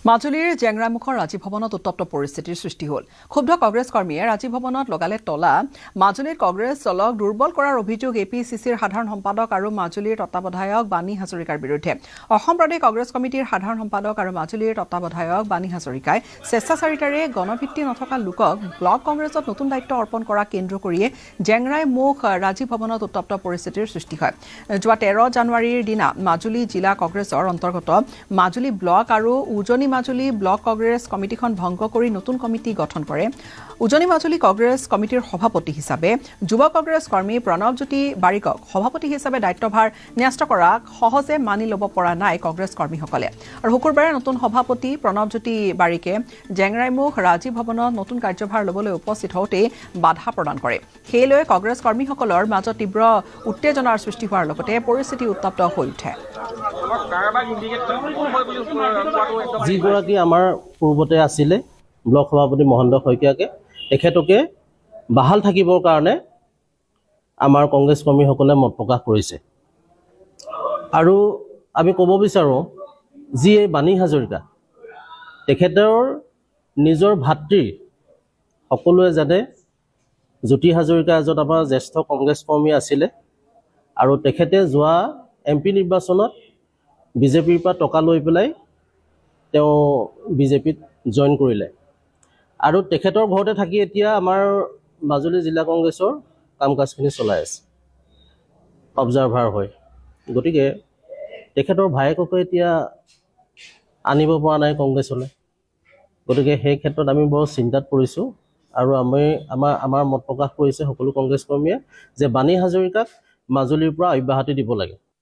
মাজুলীৰ জেংৰাইমুখৰ ৰাজীৱ ভৱনত উত্তপ্ত পৰিস্থিতিৰ সৃষ্টি হ'ল। ক্ষুব্ধ কংগ্ৰেছ কৰ্মীয়ে ৰাজীৱ ভৱনত লগালে তলা। মাজুলীত কংগ্ৰেছ দলক দুৰ্বল কৰাৰ অভিযোগ APCCৰ সাধাৰণ সম্পাদক আৰু মাজুলীৰ তত্ত্বাৱধায়ক বাণী হাজৰিকাৰ বিৰুদ্ধে। অসম প্ৰদেশ কংগ্ৰেছ কমিটিৰ সাধাৰণ সম্পাদক আৰু মাজুলীৰ তত্ত্বাৱধায়ক বাণী হাজৰিকাই স্বেচ্ছাচাৰিতাৰে গণভিত্তি নথকা লোকক ব্লক কংগ্ৰেছত নতুন দায়িত্ব অৰ্পণ কৰা কেন্দ্ৰ কৰিয়ে জেংৰাইমুখ ৰাজীৱ ভৱনত উত্তপ্ত পৰিস্থিতিৰ সৃষ্টি হয়। যোৱা 13 জানুৱাৰীৰ দিনা মাজুলী জিলা কংগ্ৰেছৰ অন্তৰ্গত মাজুলী ব্লক আৰু উজনি মাজুলী ব্লক কংগ্ৰেছ কমিটিখন ভংগ কৰি নতুন কমিটি গঠন কৰে। উজনি মাজুলী কংগ্ৰেছ কমিটিৰ সভাপতি হিচাপে যুৱ কংগ্ৰেছ কৰ্মী প্ৰণৱজ্যোতি বাৰিকক সভাপতি হিচাপে দায়িত্বভাৰ ন্যস্ত কৰাক সহজে মানি ল'ব পৰা নাই কংগ্ৰেছ কৰ্মীসকলে। আৰু শুকুৰবাৰে নতুন সভাপতি প্ৰণৱজ্যোতি বাৰিকে জেংৰাইমুখ ৰাজীৱ ভৱনত নতুন কাৰ্যভাৰ ল'বলৈ উপস্থিত হওঁতেই বাধা প্ৰদান কৰে। সেইলৈ কংগ্ৰেছ কৰ্মীসকলৰ মাজত তীব্ৰ উত্তেজনাৰ সৃষ্টি হোৱাৰ লগতে পৰিস্থিতি উত্তপ্ত হৈ উঠে। যিগৰাকী আমাৰ পূৰ্বতে আছিলে ব্লক সভাপতি মহেন্দ্ৰ শইকীয়াকে তেখেতকে বাহাল থাকিবৰ কাৰণে আমাৰ কংগ্ৰেছ কৰ্মীসকলে মত প্ৰকাশ কৰিছে। আৰু আমি ক'ব বিচাৰোঁ যি এই বাণী হাজৰিকা তেখেতৰ নিজৰ ভাতৃৰ সকলোৱে জানে জ্যোতি হাজৰিকা এজন আমাৰ জ্যেষ্ঠ কংগ্ৰেছ কৰ্মী আছিলে আৰু তেখেতে যোৱা MP নিৰ্বাচনত বিজেপিৰ পৰা টকা লৈ পেলাই তেওঁ বিজেপিত জইন কৰিলে আৰু তেখেতৰ ঘৰতে থাকি এতিয়া আমাৰ মাজুলী জিলা কংগ্ৰেছৰ কাম কাজখিনি চলাই আছে অবজাৰ্ভাৰ হৈ। গতিকে তেখেতৰ ভায়েককে এতিয়া আনিব পৰা নাই কংগ্ৰেছলৈ। গতিকে সেই ক্ষেত্ৰত আমি বৰ চিন্তাত পৰিছোঁ আৰু আমাৰ মত প্ৰকাশ কৰিছে সকলো কংগ্ৰেছ কৰ্মীয়ে যে বাণী হাজৰিকাক মাজুলীৰ পৰা অব্যাহতি দিব লাগে।